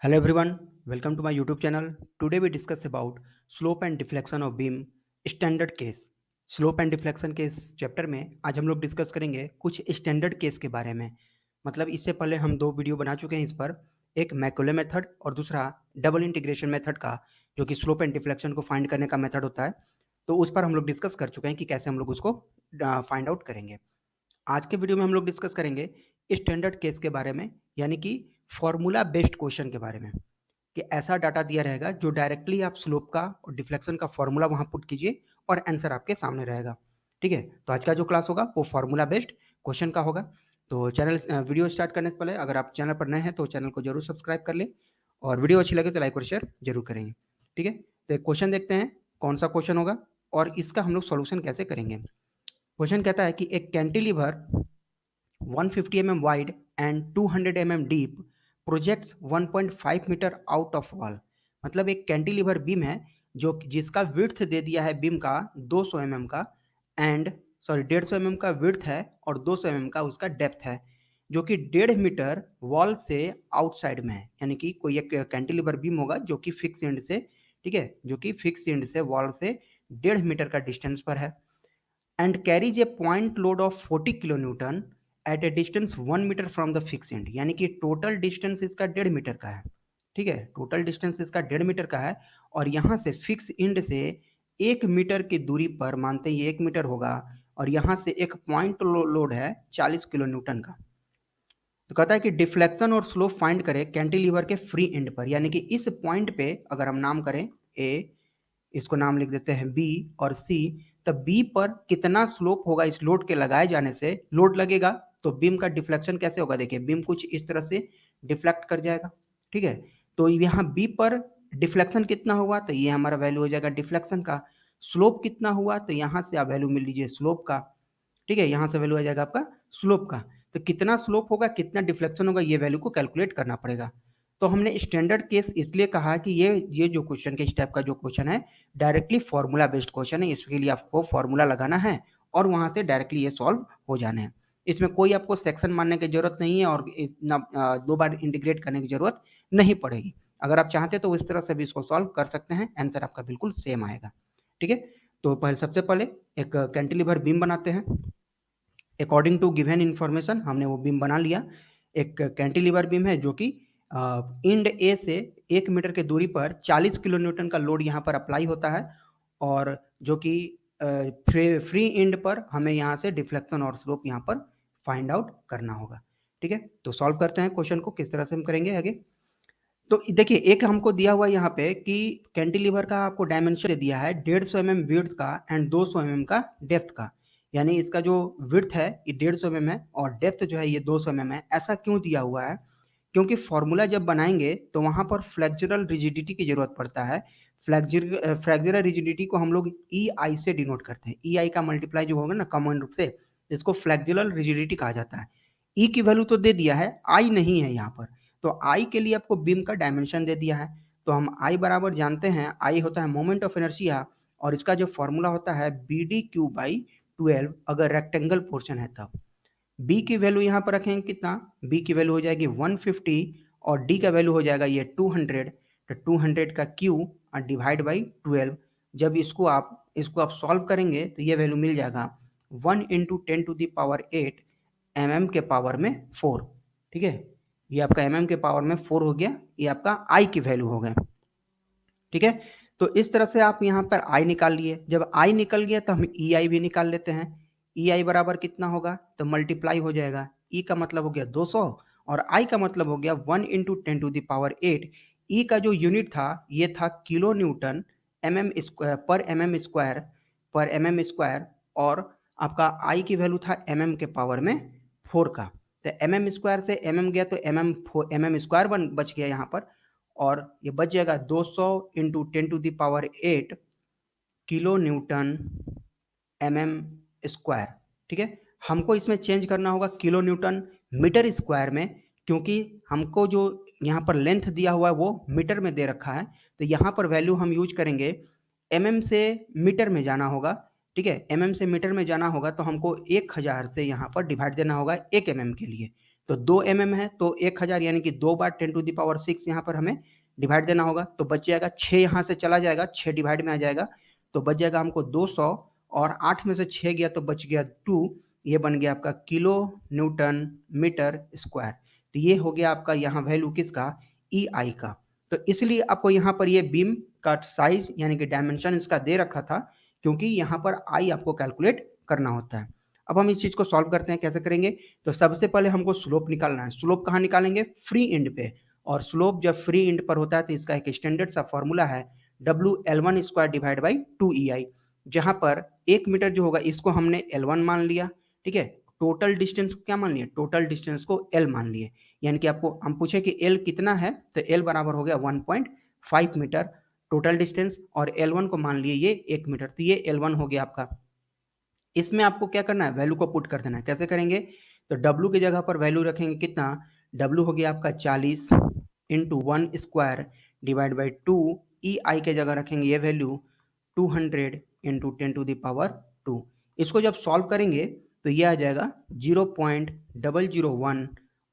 Hello everyone, welcome to my YouTube channel. Today we discuss about slope and deflection of beam standard case. Slope and deflection के इस chapter में आज हम लोग discuss करेंगे कुछ स्टैंडर्ड केस के बारे में। मतलब इससे पहले हम दो वीडियो बना चुके हैं इस पर, एक मैकुले मेथड और दूसरा डबल इंटीग्रेशन मेथड का, जो कि स्लोप एंड डिफ्लेक्शन को फाइंड करने का मेथड होता है। तो उस पर हम लोग डिस्कस कर चुके हैं कि कैसे हम लोग उसको फाइंड आउट करेंगे। आज के वीडियो में हम लोग डिस्कस करेंगे स्टैंडर्ड केस के बारे में, यानी कि फॉर्मूला बेस्ड क्वेश्चन के बारे में, कि ऐसा डाटा दिया रहेगा जो डायरेक्टली आप स्लोप का और डिफ्लेक्शन का फॉर्मूला वहां पुट कीजिए और आंसर आपके सामने रहेगा। ठीक है, तो आज का जो क्लास होगा वो फॉर्मूला बेस्ड क्वेश्चन का होगा। तो चैनल वीडियो स्टार्ट करने से पहले अगर आप चैनल पर नए हैं तो चैनल को जरूर सब्सक्राइब कर लें और वीडियो अच्छी लगे तो लाइक और शेयर जरूर करेंगे। ठीक है, तो एक क्वेश्चन देखते हैं कौन सा क्वेश्चन होगा और इसका हम लोग सॉल्यूशन कैसे करेंगे। क्वेश्चन कहता है कि एक cantilever 150 mm wide and 200 mm deep projects 1.5 metre out of wall. मतलब एक कैंटिलीवर बीम है जो जिसका विड्थ दे दिया है बीम का 200 mm का, एंड 150 mm का विड्थ है और 200 mm का उसका डेप्थ है, जो कि 1.5 मीटर वॉल से आउटसाइड में है। यानी कि कोई एक कैंटिलीवर बीम होगा जो कि फिक्स एंड से, ठीक है, जो कि फिक्स एंड से वॉल से 1.5 मीटर का डिस्टेंस पर है, and carries a point load of 40 kilonewton at a distance 1 metre from the fix end. यानी कि टोटल डिस्टेंस इसका 1.5 मीटर का है। ठीक है, टोटल डिस्टेंस इसका 1.5 मीटर का है और यहाँ से फिक्स एंड से 1 मीटर की दूरी पर, मानते हैं ये 1 मीटर होगा, और यहाँ से एक पॉइंट लोड है 40 किलो न्यूटन का। तो कहता है कि डिफ्लेक्शन और स्लोप फाइंड करें कैंटिलीवर के फ्री एंड पर। यानी कि इस पॉइंट पे अगर हम नाम करें ए, इसको नाम लिख देते हैं बी और सी, तब बी पर कितना स्लोप होगा इस लोड के लगाए जाने से। लोड लगेगा तो बीम का डिफ्लेक्शन कैसे होगा, देखिए बीम कुछ इस तरह से डिफ्लेक्ट कर जाएगा। ठीक है, तो यहाँ बी पर डिफ्लेक्शन कितना हुआ तो ये हमारा वैल्यू हो जाएगा डिफ्लेक्शन का। स्लोप कितना हुआ तो यहाँ से आप वैल्यू मिल लीजिए स्लोप का। ठीक है, यहाँ से वैल्यू आ जाएगा आपका स्लोप का। तो कितना स्लोप होगा कितना डिफ्लेक्शन होगा ये वैल्यू को कैलकुलेट करना पड़ेगा। तो हमने स्टैंडर्ड केस इसलिए कहा कि ये जो क्वेश्चन के इस टाइप का जो क्वेश्चन है डायरेक्टली फॉर्मूला बेस्ड क्वेश्चन है। इसके लिए आपको फॉर्मूला लगाना है और वहां से डायरेक्टली ये सॉल्व हो जाने हैं। इसमें कोई आपको सेक्शन मानने की जरूरत नहीं है और इतना 2 बार इंटीग्रेट करने की जरूरत नहीं पड़ेगी। अगर आप चाहते तो इस तरह से भी इसको सॉल्व कर सकते हैं, आंसर आपका बिल्कुल सेम आएगा। ठीक है, तो सबसे पहले एक कैंटिलीवर बीम बनाते हैं। अकॉर्डिंग टू गिवन इन्फॉर्मेशन हमने वो बीम बना लिया। एक कैंटिलीवर बीम है जो कि इंड ए से 1 मीटर के दूरी पर 40 किलो न्यूटन का लोड यहाँ पर अप्लाई होता है, और जो कि फ्री इंड पर हमें यहाँ से डिफ्लेक्शन और स्लोप यहाँ पर फाइंड आउट करना होगा। ठीक है, तो सॉल्व करते हैं क्वेश्चन को, किस तरह से हम करेंगे आगे। तो देखिए एक हमको दिया हुआ यहाँ पे कि कैंटिलीवर का आपको डायमेंशन दे दिया है 150 mm विड्थ का एंड 200 mm का डेप्थ का। यानी इसका जो विड्थ है ये 150 mm है और डेप्थ जो है ये 200 mm है। ऐसा क्यों दिया हुआ है, क्योंकि फॉर्मूला जब बनाएंगे तो वहां पर फ्लेक्चरल रिजिडिटी की जरूरत पड़ता है। फ्लेक्चरल रिजिडिटी को हम लोग ई आई से डिनोट करते हैं। ई आई का मल्टीप्लाई जो होगा ना कॉमन रूप से, इसको फ्लेक्चरल रिजिडिटी कहा जाता है। ई की वैल्यू तो दे दिया है, आई नहीं है यहाँ पर। तो आई के लिए आपको बीम का डायमेंशन दे दिया है, तो हम आई बराबर जानते हैं, आई होता है मोमेंट ऑफ इनर्शिया, और इसका जो फॉर्मूला होता है बी डी क्यू बाई 12 अगर रेक्टेंगल पोर्शन है तब। बी की वैल्यू यहाँ पर रखेंगे कितना, बी की वैल्यू हो जाएगी 150 और डी का वैल्यू हो जाएगा ये 200। तो 200 का क्यू और डिवाइड बाई 12। जब इसको आप सॉल्व करेंगे तो ये वैल्यू मिल जाएगा 1 इंटू 10⁸ mm के पावर में 4। ठीक है, ये आपका mm के पावर में 4 हो गया, ये आपका आई की वैल्यू हो गया। ठीक है, तो इस तरह से आप यहाँ पर आई निकाल लिए। जब आई निकल गया तो हम ई आई भी निकाल लेते हैं। ई आई बराबर कितना होगा तो मल्टीप्लाई हो जाएगा, ई का मतलब हो गया 200 और आई का मतलब हो गया 1 इंटू 10⁸। ई का जो यूनिट था ये था kilo newton m m square पर एम एम स्क्वायर, और आपका आई की वैल्यू था एम एम के पावर में 4 का। तो एम एम स्क्वायर से एम एम गया तो एम एम स्क्वायर बच गया यहाँ पर, और ये बच जाएगा 200 into 10⁸ kilo newton m m square. ठीक है, हमको इसमें चेंज करना होगा किलो न्यूटन मीटर स्क्वायर में, क्योंकि हमको जो यहाँ पर लेंथ दिया हुआ है वो मीटर में दे रखा है। तो यहाँ पर वैल्यू हम यूज करेंगे एमएम से मीटर में जाना होगा। ठीक है, एमएम से मीटर में जाना होगा तो हमको 1000 से यहाँ पर डिवाइड देना होगा 1 mm के लिए। तो 2 mm है तो 1000 यानी कि 2 बार 10⁶ यहाँ पर हमें डिवाइड देना होगा। तो बच जाएगा 6, यहाँ से चला जाएगा, 6 डिवाइड में आ जाएगा, तो बच जाएगा हमको 200 और 8 में से 6 गया तो बच गया 2, ये बन गया आपका किलो न्यूटन मीटर स्क्वायर। तो ये हो गया आपका यहाँ वैल्यू किसका, EI का। तो इसलिए आपको यहाँ पर ये बीम का साइज यानी कि डायमेंशन इसका दे रखा था, क्योंकि यहाँ पर I आपको कैलकुलेट करना होता है। अब हम इस चीज को सॉल्व करते हैं, कैसे करेंगे? तो सबसे पहले हमको स्लोप निकालना है। स्लोप कहाँ निकालेंगे? फ्री एंड पे। और स्लोप जब फ्री एंड पर होता है तो इसका एक स्टैंडर्ड सा फॉर्मूला है WL1 square divide by 2EI, जहां पर 1 मीटर जो होगा इसको हमने L1 मान लिया, ठीक है। टोटल डिस्टेंस को क्या मान लिया? टोटल डिस्टेंस को L मान लिए। यानी कि आपको हम पूछे कि L कितना है, तो L बराबर हो गया 1.5 मीटर टोटल डिस्टेंस, और L1 को मान लिए ये 1 मीटर, तो ये L1 हो गया आपका। इसमें आपको क्या करना है? वैल्यू को पुट कर देना है। कैसे करेंगे? तो W की जगह पर वैल्यू रखेंगे कितना? W हो गया आपका 40 into 1 square divide by 2, EI के जगह रखेंगे ये वैल्यू 200 इंटू 10⁻²। इसको जब सॉल्व करेंगे तो ये आ जाएगा 0.001,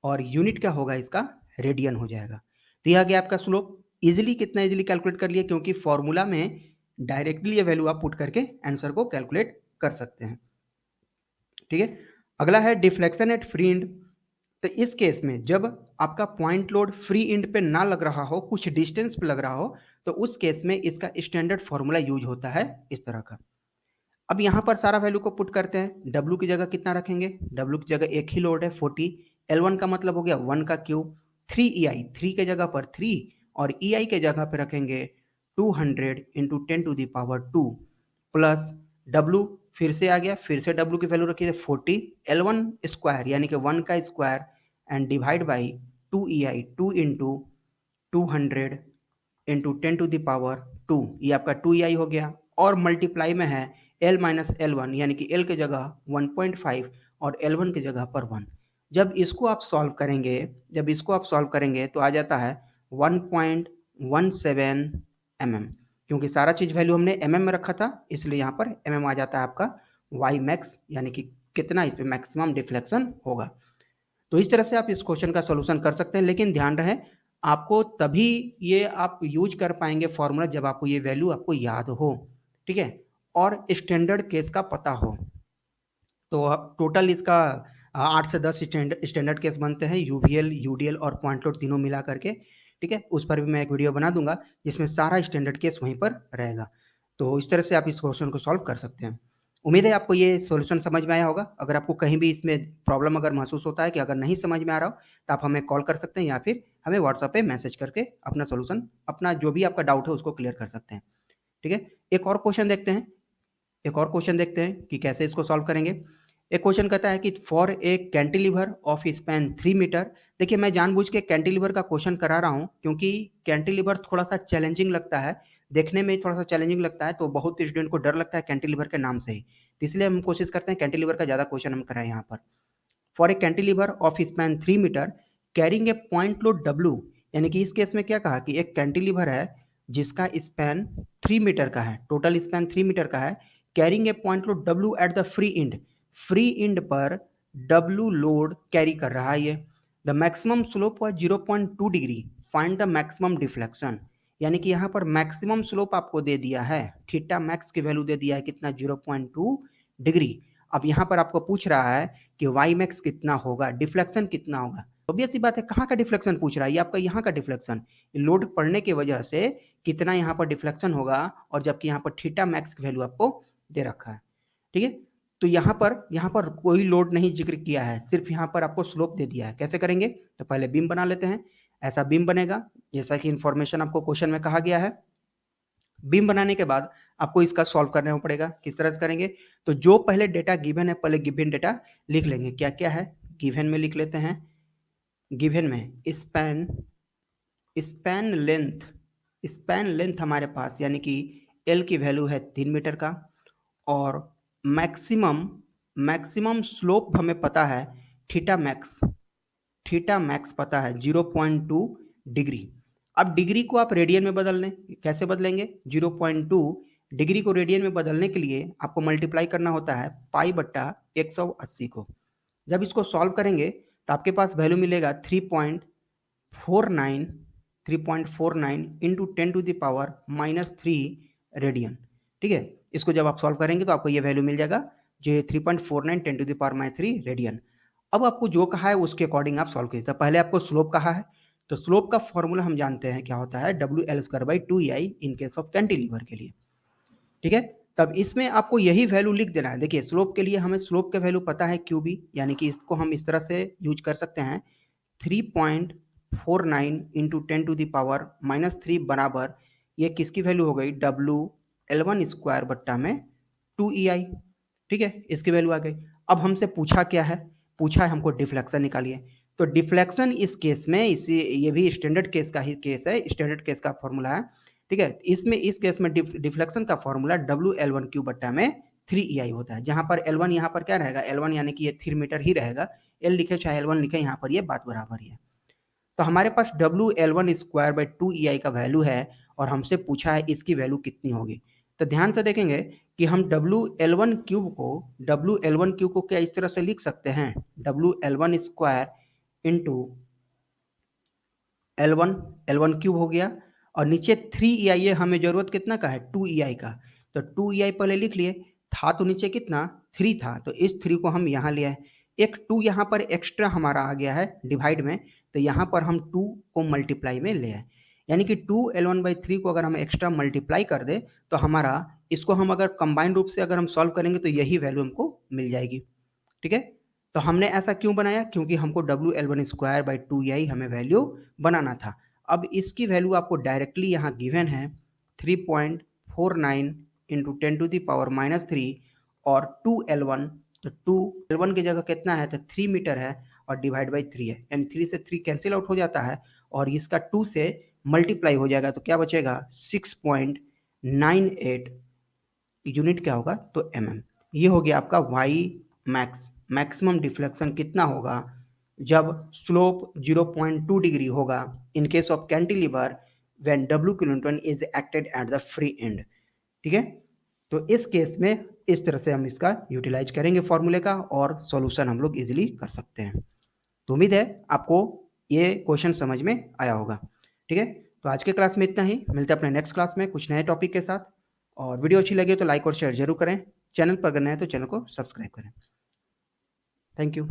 और यूनिट क्या होगा इसका? रेडियन हो जाएगा। तो यह आ गया आपका स्लोप। इजिली कितना इजिली कैलकुलेट कर लिया, क्योंकि फॉर्मूला में डायरेक्टली ये वैल्यू आप पुट करके आंसर को कैलकुलेट कर सकते हैं, ठीक है। अगला है डिफ्लेक्शन एट फ्री इंड। तो इस केस में जब आपका पॉइंट लोड फ्री इंड पे ना लग रहा हो, कुछ डिस्टेंस पे लग रहा हो, तो उस केस में इसका स्टैंडर्ड फॉर्मूला यूज होता है इस तरह का। अब यहाँ पर सारा वैल्यू को पुट करते हैं। W की जगह कितना रखेंगे? W की जगह एक ही लोड है 40, L1 का मतलब हो गया 1 का क्यूब, 3EI, 3 के जगह पर 3, और EI के जगह पर रखेंगे 200 इंटू 10⁻², प्लस W फिर से आ गया, फिर से W की वैल्यू रखी है 40, L1 स्क्वायर यानी कि 1 का square, and divide by 2EI, 2 into 200 into 10⁻², ये आपका 2EI हो गया, और मल्टीप्लाई में है L माइनस L1 यानी कि L के जगह 1.5 और L1 की जगह पर 1। जब इसको आप सॉल्व करेंगे तो आ जाता है 1.17 mm, क्योंकि सारा चीज वैल्यू हमने mm में रखा था, इसलिए यहाँ पर mm आ जाता है आपका y मैक्स, यानी कि कितना इस पे मैक्सिमम डिफ्लेक्शन होगा। तो इस तरह से आप इस क्वेश्चन का सॉल्यूशन कर सकते हैं, लेकिन ध्यान रहे आपको तभी ये आप यूज कर पाएंगे फॉर्मूला जब आपको ये वैल्यू आपको याद हो, ठीक है, और स्टैंडर्ड केस का पता हो। तो टोटल इसका 8 से 10 स्टैंडर्ड केस बनते हैं, यूवीएल, यूडीएल और पॉइंट लोड तीनों मिला करके, ठीक है। उस पर भी मैं एक वीडियो बना दूंगा जिसमें सारा स्टैंडर्ड केस वहीं पर रहेगा। तो इस तरह से आप इस क्वेश्चन को सॉल्व कर सकते हैं। उम्मीद है आपको ये सॉल्यूशन समझ में आया होगा। अगर आपको कहीं भी इसमें प्रॉब्लम अगर महसूस होता है कि अगर नहीं समझ में आ रहा हो, तो आप हमें कॉल कर सकते हैं या फिर हमें व्हाट्सएप पे मैसेज करके अपना सॉल्यूशन, अपना जो भी आपका डाउट है उसको क्लियर कर सकते हैं, ठीक है। एक और क्वेश्चन देखते हैं कि कैसे इसको सॉल्व करेंगे। एक क्वेश्चन कहता है कि for a cantilever of span 3 metre. देखिए मैं जानबूझ के कैंटिलीवर का क्वेश्चन करा रहा हूँ, क्योंकि कैंटिलीवर थोड़ा सा चैलेंजिंग लगता है, देखने में थोड़ा सा चैलेंजिंग लगता है, तो बहुत स्टूडेंट को डर लगता है कैंटिलीवर के नाम से ही, तो इसलिए हम कोशिश करते हैं कैंटिलीवर का ज़्यादा क्वेश्चन हम कराएं यहाँ पर। For a cantilever of span 3 metre carrying a point load W, यानी कि इस केस में क्या कहा कि एक कैंटिलीवर है जिसका स्पैन 3 मीटर का है, टोटल स्पैन 3 मीटर का है, carrying a point load W at the free end पर W लोड कैरी कर रहा है ये। The maximum slope was 0.2 degree, find the maximum deflection. यानी कि यहाँ पर मैक्सिमम स्लोप आपको दे दिया है, थीटा मैक्स की वैल्यू दे दिया है कितना, 0.2 डिग्री। अब यहाँ पर आपको पूछ रहा है कि वाई मैक्स कितना होगा, डिफ्लेक्शन कितना होगा। ऑब्वियस सी बात है, कहाँ का डिफ्लेक्शन पूछ रहा है, ये आपका यहाँ का डिफ्लेक्शन, लोड पड़ने की वजह से कितना यहाँ पर डिफ्लेक्शन होगा, और जबकि यहाँ पर थीटा मैक्स की वैल्यू आपको दे रखा है, ठीक है। तो यहाँ पर कोई लोड नहीं जिक्र किया है, सिर्फ यहाँ पर आपको स्लोप दे दिया है। कैसे करेंगे? तो पहले बीम बना लेते हैं। ऐसा बीम बनेगा जैसा कि इंफॉर्मेशन आपको क्वेश्चन में कहा गया है। बीम बनाने के बाद आपको इसका सॉल्व करना पड़ेगा। किस तरह से करेंगे? तो जो पहले डेटा गिवन है, पहले गिवन डेटा लिख लेंगे। क्या क्या है गिवन में, लिख लेते हैं। गिवन में स्पैन लेंथ हमारे पास, यानी कि एल की वैल्यू है 3 मीटर का, और मैक्सिमम स्लोप हमें पता है, थीटा मैक्स पता है 0.2 डिग्री। अब डिग्री को आप रेडियन में बदल लें। कैसे बदलेंगे? 0.2 डिग्री को रेडियन में बदलने के लिए आपको मल्टीप्लाई करना होता है पाई बट्टा 180 को। जब इसको सॉल्व करेंगे तो आपके पास वैल्यू मिलेगा 3.49 इंटू 10⁻³ रेडियन। ठीक है, इसको जब आप सॉल्व करेंगे तो आपको ये वैल्यू मिल जाएगा, जो 3.49 10⁻³ रेडियन। अब आपको जो कहा है उसके अकॉर्डिंग आप सॉल्व कीजिए। तो पहले आपको स्लोप कहा है, तो स्लोप का फॉर्मूला हम जानते हैं क्या होता है, WL² in case of cantilever के लिए। ठीक है, तब इसमें आपको यही वैल्यू लिख देना है। देखिए स्लोप के लिए हमें स्लोप का वैल्यू पता है QB, यानी कि इसको हम इस तरह से यूज कर सकते हैं, 3.49 इंटू 10⁻³ बराबर ये किसकी वैल्यू हो गई, WL1² बट्टा में 2EI। ठीक है, इसकी वैल्यू आ गई। अब हमसे पूछा क्या है, पूछा है हमको डिफ्लेक्शन निकालिए। तो डिफ्लेक्शन इस केस में, इसी ये भी स्टैंडर्ड केस का ही केस है, स्टैंडर्ड केस का फॉर्मूला है। ठीक है, इसमें इस केस में डिफ्लेक्शन का फॉर्मूला WL1³ बट्टा में 3EI होता है, जहां पर L1 यहाँ पर क्या रहेगा, L1 यानी कि ये 3 मीटर ही रहेगा, L लिखे चाहे L1 लिखे, यहाँ पर ये बात बराबर ही है। तो हमारे पास WL1² का वैल्यू है और हमसे पूछा है इसकी वैल्यू कितनी होगी। तो ध्यान से देखेंगे कि हम WL1³ को क्या इस तरह से लिख सकते हैं, WL1² इंटू L1 हो गया, और नीचे 3EI है, हमें जरूरत कितना का है, 2EI का। तो 2EI पहले लिख लिए, था तो नीचे कितना 3 था, तो इस 3 को हम यहाँ ले आए, एक 2 यहाँ पर एक्स्ट्रा हमारा आ गया है डिवाइड में, तो यहाँ पर हम 2 को मल्टीप्लाई में ले आए, यानी कि 2L1/3 को अगर हम एक्स्ट्रा मल्टीप्लाई कर दे तो हमारा, इसको हम अगर कंबाइंड रूप से अगर हम सॉल्व करेंगे तो यही वैल्यू हमको मिल जाएगी। ठीक है, तो हमने ऐसा क्यों बनाया, क्योंकि हमको WL1²/2EI हमें वैल्यू बनाना था। अब इसकी वैल्यू आपको डायरेक्टली यहाँ गिवन है, 3.49 इंटू 10⁻³ और 2L1, तो 2L1 की जगह कितना है, तो 3 मीटर है और डिवाइड बाई 3 है, यानी 3 से 3 कैंसिल आउट हो जाता है और इसका 2 से मल्टीप्लाई हो जाएगा, तो क्या बचेगा 6.98 यूनिट क्या होगा, तो mm। ये हो गया आपका y मैक्स, मैक्सिमम डिफ्लेक्शन कितना होगा जब स्लोप 0.2 डिग्री होगा in case of cantilever when W kilonewton is acted eight the free and. ठीक है, तो इस केस में इस तरह से हम इसका यूटिलाइज करेंगे फॉर्मूले का और सॉल्यूशन हम लोग इजीली कर सकते हैं। तो उम्मीद है आपको ये क्वेश्चन समझ में आया होगा। ठीक है, तो आज के क्लास में इतना ही, मिलते हैं अपने नेक्स्ट क्लास में कुछ नए टॉपिक के साथ। और वीडियो अच्छी लगे तो लाइक और शेयर जरूर करें, चैनल पर अगर नए हैं तो चैनल को सब्सक्राइब करें। Thank you.